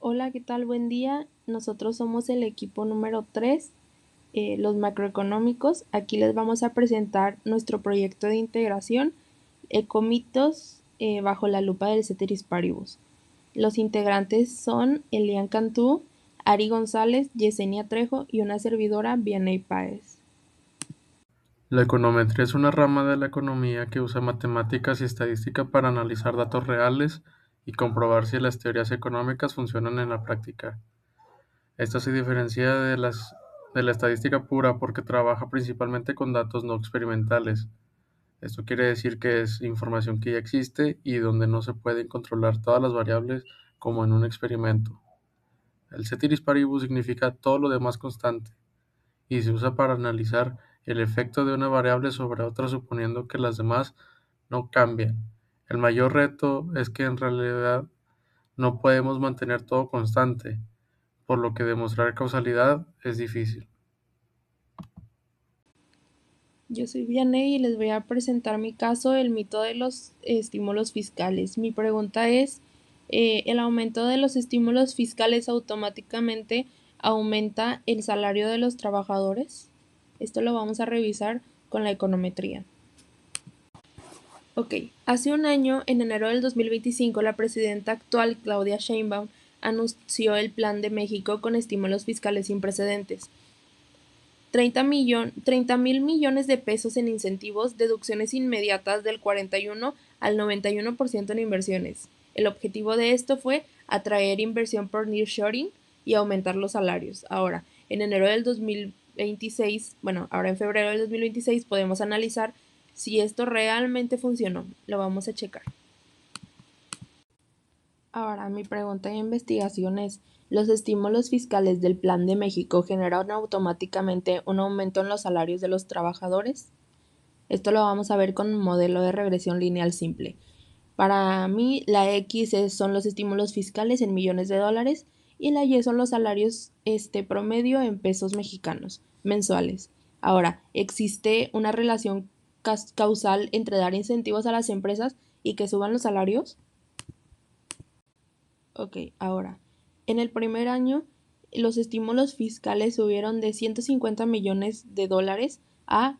Hola, ¿qué tal? Buen día. Nosotros somos el equipo número 3, los macroeconómicos. Aquí les vamos a presentar nuestro proyecto de integración, Ecomitos, bajo la lupa del Ceteris Paribus. Los integrantes son Elian Cantú, Ari González, Yesenia Trejo y una servidora, Vianey Páez. La econometría es una rama de la economía que usa matemáticas y estadística para analizar datos reales y comprobar si las teorías económicas funcionan en la práctica. Esta se diferencia de la estadística pura porque trabaja principalmente con datos no experimentales. Esto quiere decir que es información que ya existe y donde no se pueden controlar todas las variables como en un experimento. El ceteris paribus significa todo lo demás constante y se usa para analizar el efecto de una variable sobre otra suponiendo que las demás no cambian. El mayor reto es que en realidad no podemos mantener todo constante, por lo que demostrar causalidad es difícil. Yo soy Vianey y les voy a presentar mi caso, el mito de los estímulos fiscales. Mi pregunta es, ¿el aumento de los estímulos fiscales automáticamente aumenta el salario de los trabajadores? Esto lo vamos a revisar con la econometría. Ok, hace un año, en enero del 2025, la presidenta actual, Claudia Sheinbaum, anunció el Plan de México con estímulos fiscales sin precedentes. 30.000 millones de pesos en incentivos, deducciones inmediatas del 41 al 91% en inversiones. El objetivo de esto fue atraer inversión por nearshoring y aumentar los salarios. Ahora, en enero del 2026, bueno, ahora en febrero del 2026 podemos analizar si esto realmente funcionó. Lo vamos a checar. Ahora, mi pregunta de investigación es, ¿los estímulos fiscales del Plan de México generan automáticamente un aumento en los salarios de los trabajadores? Esto lo vamos a ver con un modelo de regresión lineal simple. Para mí, la son los estímulos fiscales en millones de dólares y la Y son los salarios promedio en pesos mexicanos mensuales. Ahora, ¿existe una relación causal entre dar incentivos a las empresas y que suban los salarios? Ok, ahora, en el primer año, los estímulos fiscales subieron de 150 millones de dólares a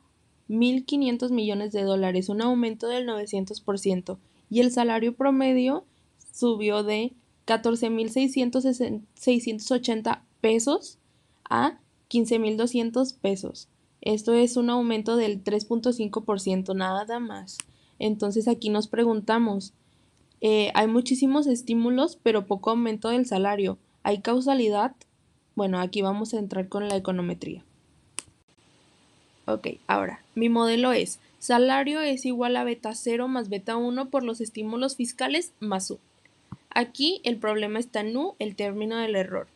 1.500 millones de dólares, un aumento del 900%, y el salario promedio subió de 14.680 pesos a 15.200 pesos. Esto es un aumento del 3.5%, nada más. Entonces aquí nos preguntamos, hay muchísimos estímulos, pero poco aumento del salario. ¿Hay causalidad? Bueno, aquí vamos a entrar con la econometría. Ok, ahora, mi modelo es salario es igual a beta 0 más beta 1 por los estímulos fiscales más U. Aquí el problema está en U, el término del error.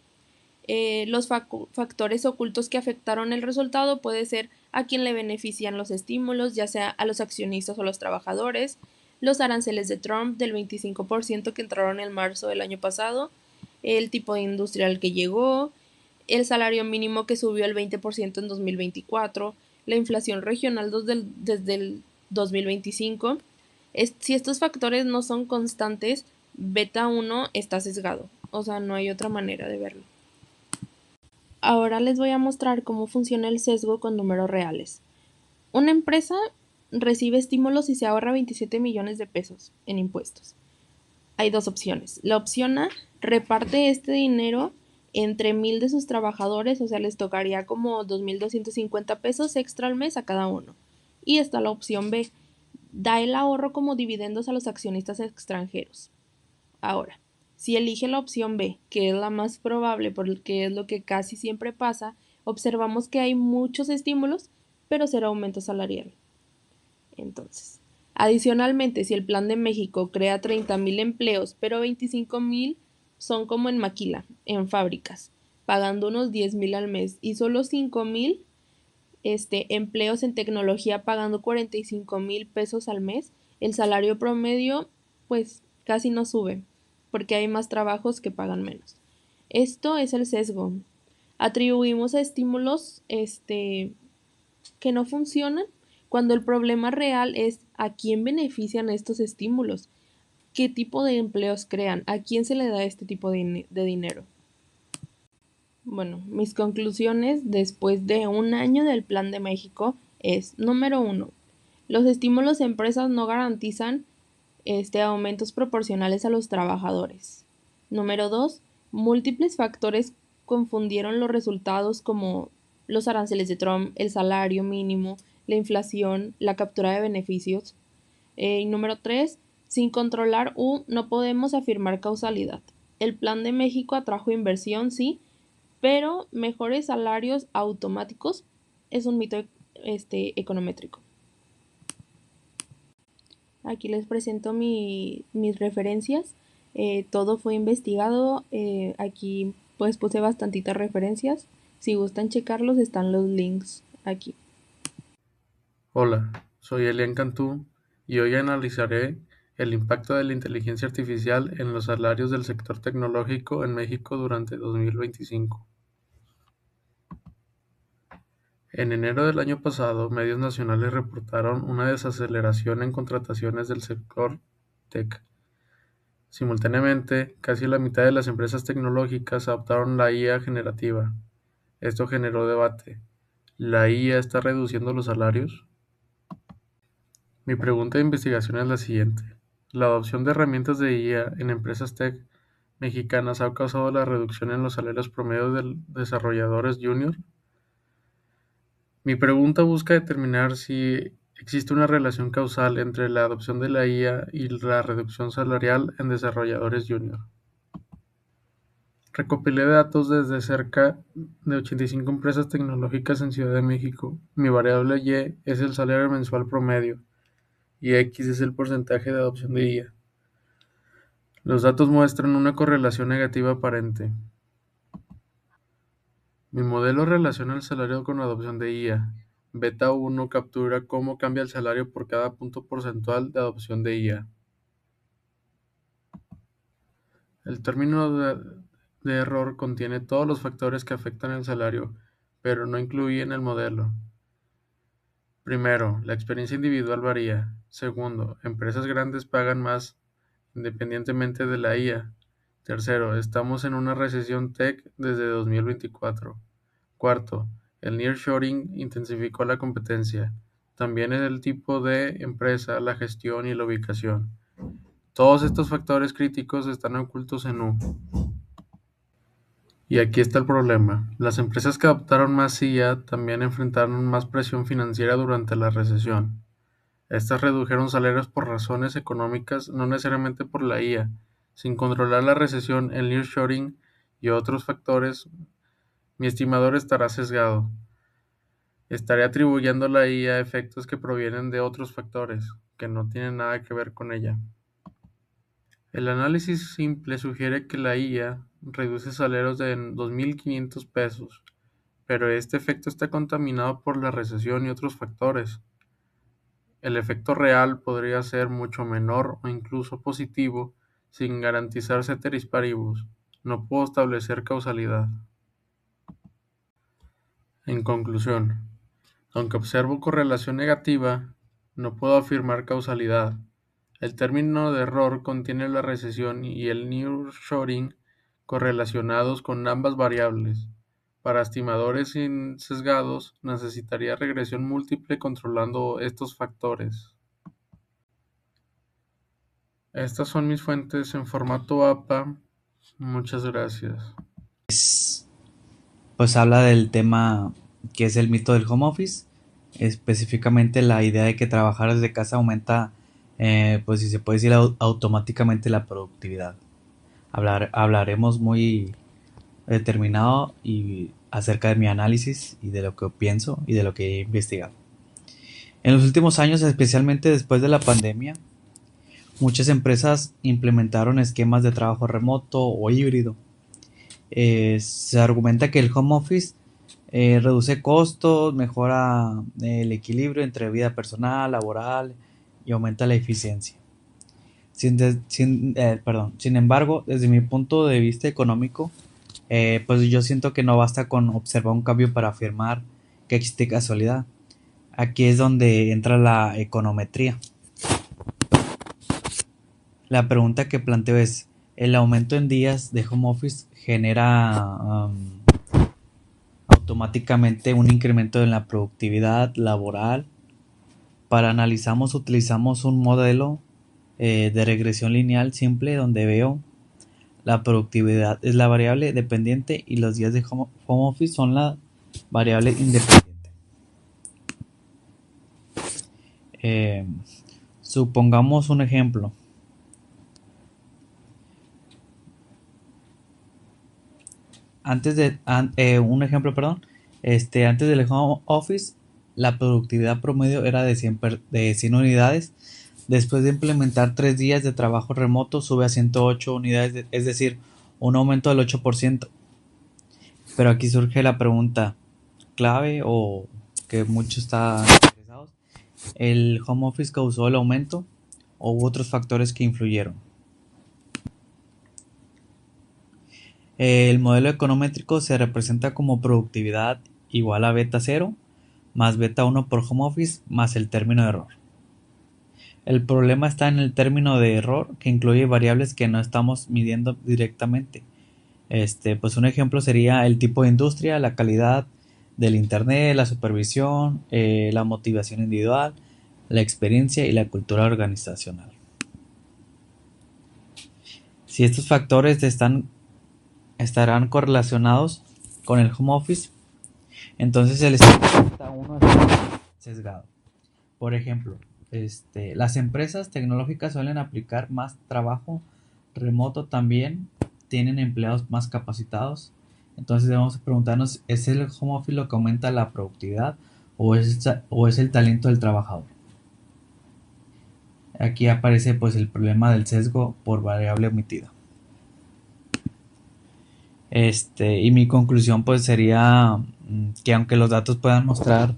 Los factores ocultos que afectaron el resultado puede ser a quién le benefician los estímulos, ya sea a los accionistas o a los trabajadores, los aranceles de Trump del 25% que entraron en marzo del año pasado, el tipo de industrial que llegó, el salario mínimo que subió el 20% en 2024, la inflación regional desde el 2025. Si estos factores no son constantes, beta 1 está sesgado, o sea, no hay otra manera de verlo. Ahora les voy a mostrar cómo funciona el sesgo con números reales. Una empresa recibe estímulos y se ahorra 27 millones de pesos en impuestos. Hay dos opciones. La opción A reparte este dinero entre 1.000 de sus trabajadores, o sea, les tocaría como 2.250 pesos extra al mes a cada uno. Y está la opción B, da el ahorro como dividendos a los accionistas extranjeros. Ahora, si elige la opción B, que es la más probable porque es lo que casi siempre pasa, observamos que hay muchos estímulos, pero cero aumento salarial. Entonces, adicionalmente, si el Plan de México crea 30.000 empleos, pero 25.000 son como en maquila, en fábricas, pagando unos 10.000 al mes, y solo 5.000 empleos en tecnología pagando 45.000 pesos al mes, el salario promedio pues casi no sube, porque hay más trabajos que pagan menos. Esto es el sesgo. Atribuimos a estímulos que no funcionan cuando el problema real es a quién benefician estos estímulos. ¿qué tipo de empleos crean? ¿A quién se le da este tipo de dinero? Bueno, mis conclusiones después de un año del Plan de México es, número uno, los estímulos a empresas no garantizan aumentos proporcionales a los trabajadores. Número dos, múltiples factores confundieron los resultados como los aranceles de Trump, el salario mínimo, la inflación, la captura de beneficios. Y número tres, sin controlar no podemos afirmar causalidad. El Plan de México atrajo inversión, sí, pero mejores salarios automáticos es un mito econométrico. Aquí les presento mis referencias. Todo fue investigado. Aquí pues puse bastantitas referencias. Si gustan checarlos, están los links aquí. Hola, soy Elian Cantú y hoy analizaré el impacto de la inteligencia artificial en los salarios del sector tecnológico en México durante 2025. En enero del año pasado, medios nacionales reportaron una desaceleración en contrataciones del sector tech. Simultáneamente, casi la mitad de las empresas tecnológicas adoptaron la IA generativa. Esto generó debate. ¿La IA está reduciendo los salarios? Mi pregunta de investigación es la siguiente. ¿La adopción de herramientas de IA en empresas tech mexicanas ha causado la reducción en los salarios promedio de desarrolladores junior? Mi pregunta busca determinar si existe una relación causal entre la adopción de la IA y la reducción salarial en desarrolladores junior. Recopilé datos desde cerca de 85 empresas tecnológicas en Ciudad de México. Mi variable Y es el salario mensual promedio y X es el porcentaje de adopción de IA. Los datos muestran una correlación negativa aparente. Mi modelo relaciona el salario con la adopción de IA. Beta 1 captura cómo cambia el salario por cada punto porcentual de adopción de IA. El término de error contiene todos los factores que afectan el salario, pero no incluyen el modelo. Primero, la experiencia individual varía. Segundo, empresas grandes pagan más independientemente de la IA. Tercero, estamos en una recesión tech desde 2024. Cuarto, el nearshoring intensificó la competencia. También es el tipo de empresa, la gestión y la ubicación. Todos estos factores críticos están ocultos en U. Y aquí está el problema. Las empresas que adoptaron más IA también enfrentaron más presión financiera durante la recesión. Estas redujeron salarios por razones económicas, no necesariamente por la IA. Sin controlar la recesión, el nearshoring y otros factores, mi estimador estará sesgado. Estaré atribuyendo a la IA efectos que provienen de otros factores, que no tienen nada que ver con ella. El análisis simple sugiere que la IA reduce salarios de 2.500 pesos, pero este efecto está contaminado por la recesión y otros factores. El efecto real podría ser mucho menor o incluso positivo sin garantizar ceteris paribus. No puedo establecer causalidad. En conclusión, aunque observo correlación negativa, no puedo afirmar causalidad. El término de error contiene la recesión y el nearshoring correlacionados con ambas variables. Para estimadores sesgados, necesitaría regresión múltiple controlando estos factores. Estas son mis fuentes en formato APA. Muchas gracias. Pues habla del tema que es el mito del home office, específicamente la idea de que trabajar desde casa aumenta, pues si se puede decir automáticamente la productividad. Hablaremos muy determinado y acerca de mi análisis y de lo que pienso y de lo que he investigado. En los últimos años, especialmente después de la pandemia, muchas empresas implementaron esquemas de trabajo remoto o híbrido. Se argumenta que el home office reduce costos, mejora el equilibrio entre vida personal, laboral y aumenta la eficiencia. Sin embargo, desde mi punto de vista económico, pues yo siento que no basta con observar un cambio para afirmar que existe casualidad. Aquí es donde entra la econometría. La pregunta que planteo es, ¿el aumento en días de home office genera automáticamente un incremento en la productividad laboral? Para analizamos utilizamos un modelo de regresión lineal simple donde veo la productividad es la variable dependiente y los días de home office son la variable independiente. Eh, Supongamos un ejemplo. Un ejemplo, perdón. Antes del home office, la productividad promedio era de 100 unidades. Después de implementar 3 días de trabajo remoto, sube a 108 unidades, es decir, un aumento del 8%. Pero aquí surge la pregunta clave o que muchos están interesados. ¿El home office causó el aumento o hubo otros factores que influyeron? El modelo econométrico se representa como productividad igual a beta 0 más beta 1 por home office más el término de error. El problema está en el término de error que incluye variables que no estamos midiendo directamente. Pues un ejemplo sería el tipo de industria, la calidad del internet, la supervisión, la motivación individual, la experiencia y la cultura organizacional. Si estos factores estarán correlacionados con el home office, entonces el está uno está sesgado. Por ejemplo, las empresas tecnológicas suelen aplicar más trabajo remoto también, tienen empleados más capacitados. Entonces debemos preguntarnos, ¿es el home office lo que aumenta la productividad o es el talento del trabajador? Aquí aparece pues el problema del sesgo por variable omitida. Y mi conclusión pues sería que aunque los datos puedan mostrar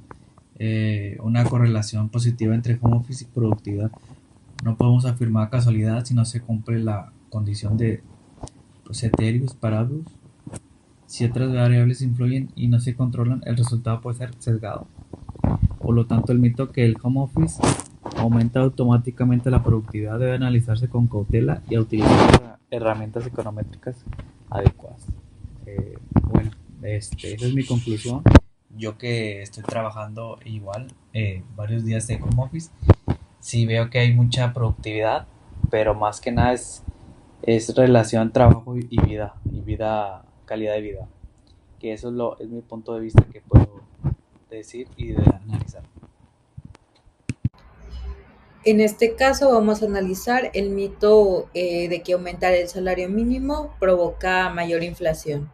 una correlación positiva entre home office y productividad, no podemos afirmar casualidad si no se cumple la condición de ceteris paribus. Si otras variables influyen y no se controlan, el resultado puede ser sesgado. Por lo tanto, el mito que el home office aumenta automáticamente la productividad debe analizarse con cautela y a utilizar herramientas econométricas adecuadas. Bueno, esa es mi conclusión. Yo que estoy trabajando igual varios días de home office, sí veo que hay mucha productividad, pero más que nada es relación trabajo y vida, calidad de vida. Que eso es mi punto de vista que puedo decir y de analizar. En este caso vamos a analizar el mito de que aumentar el salario mínimo provoca mayor inflación.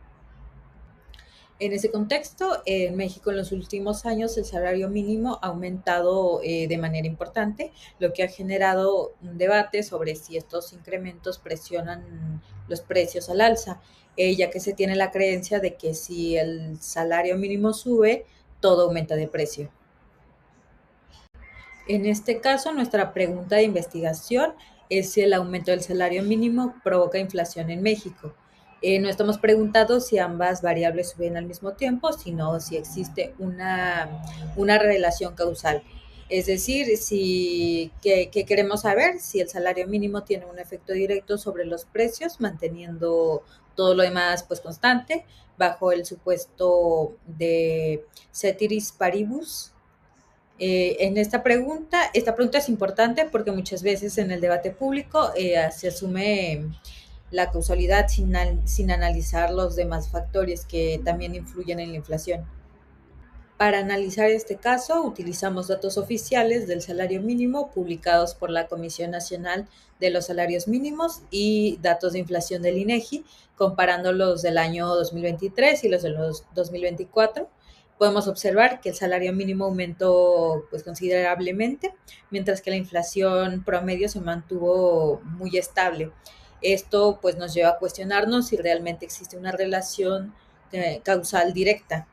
En ese contexto, en México en los últimos años el salario mínimo ha aumentado de manera importante, lo que ha generado un debate sobre si estos incrementos presionan los precios al alza, ya que se tiene la creencia de que si el salario mínimo sube, todo aumenta de precio. En este caso, nuestra pregunta de investigación es si el aumento del salario mínimo provoca inflación en México. No estamos preguntando si ambas variables suben al mismo tiempo, sino si existe una relación causal. Es decir, que queremos saber si el salario mínimo tiene un efecto directo sobre los precios, manteniendo todo lo demás pues constante, bajo el supuesto de ceteris paribus. Esta pregunta es importante porque muchas veces en el debate público se asume la causalidad sin analizar los demás factores que también influyen en la inflación. Para analizar este caso, utilizamos datos oficiales del salario mínimo publicados por la Comisión Nacional de los Salarios Mínimos y datos de inflación del INEGI, comparando los del año 2023 y los de los 2024. Podemos observar que el salario mínimo aumentó pues, considerablemente, mientras que la inflación promedio se mantuvo muy estable. Esto pues, nos lleva a cuestionarnos si realmente existe una relación causal directa.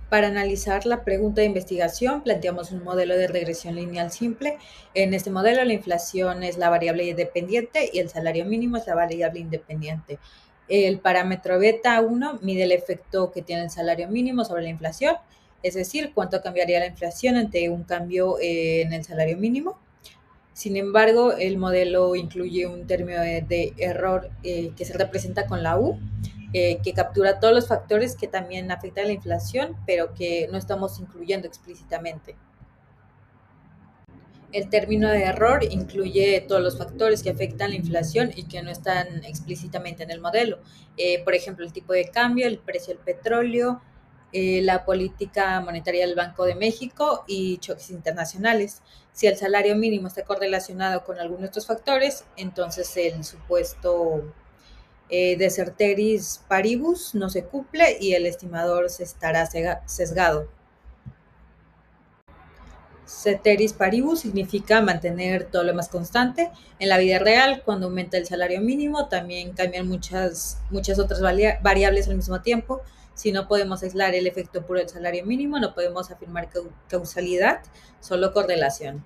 Para analizar la pregunta de investigación, planteamos un modelo de regresión lineal simple. En este modelo, la inflación es la variable dependiente y el salario mínimo es la variable independiente. El parámetro beta 1 mide el efecto que tiene el salario mínimo sobre la inflación, es decir, cuánto cambiaría la inflación ante un cambio en el salario mínimo. Sin embargo, el modelo incluye un término de error que se representa con la U, que captura todos los factores que también afectan la inflación, pero que no estamos incluyendo explícitamente. El término de error incluye todos los factores que afectan la inflación y que no están explícitamente en el modelo. Por ejemplo, el tipo de cambio, el precio del petróleo, la política monetaria del Banco de México y choques internacionales. Si el salario mínimo está correlacionado con alguno de estos factores, entonces el supuesto de ceteris paribus no se cumple y el estimador se estará sesgado. Ceteris paribus significa mantener todo lo más constante. En la vida real, cuando aumenta el salario mínimo, también cambian muchas otras variables al mismo tiempo. Si no podemos aislar el efecto puro del salario mínimo, no podemos afirmar causalidad, solo correlación.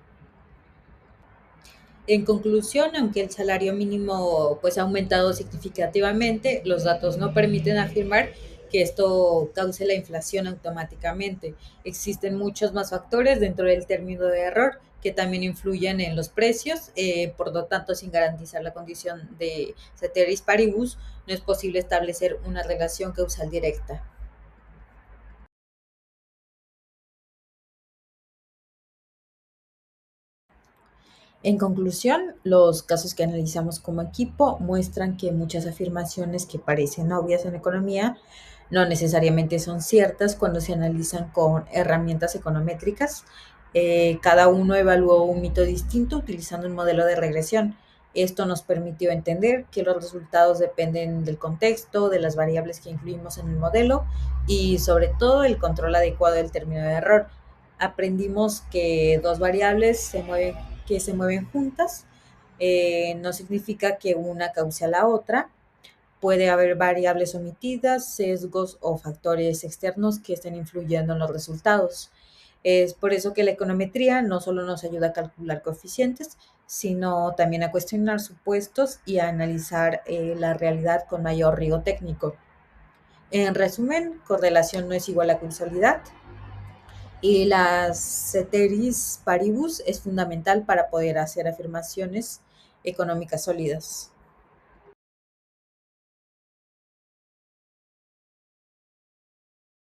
En conclusión, aunque el salario mínimo pues, ha aumentado significativamente, los datos no permiten afirmar que esto cause la inflación automáticamente. Existen muchos más factores dentro del término de error que también influyen en los precios, por lo tanto, sin garantizar la condición de ceteris paribus, no es posible establecer una relación causal directa. En conclusión, los casos que analizamos como equipo muestran que muchas afirmaciones que parecen obvias en economía no necesariamente son ciertas cuando se analizan con herramientas econométricas. Cada uno evaluó un mito distinto utilizando un modelo de regresión. Esto nos permitió entender que los resultados dependen del contexto, de las variables que incluimos en el modelo y sobre todo el control adecuado del término de error. Aprendimos que dos variables que se mueven juntas no significa que una cause a la otra. Puede haber variables omitidas, sesgos o factores externos que estén influyendo en los resultados. Es por eso que la econometría no solo nos ayuda a calcular coeficientes, sino también a cuestionar supuestos y a analizar la realidad con mayor rigor técnico. En resumen, correlación no es igual a causalidad, y la ceteris paribus es fundamental para poder hacer afirmaciones económicas sólidas.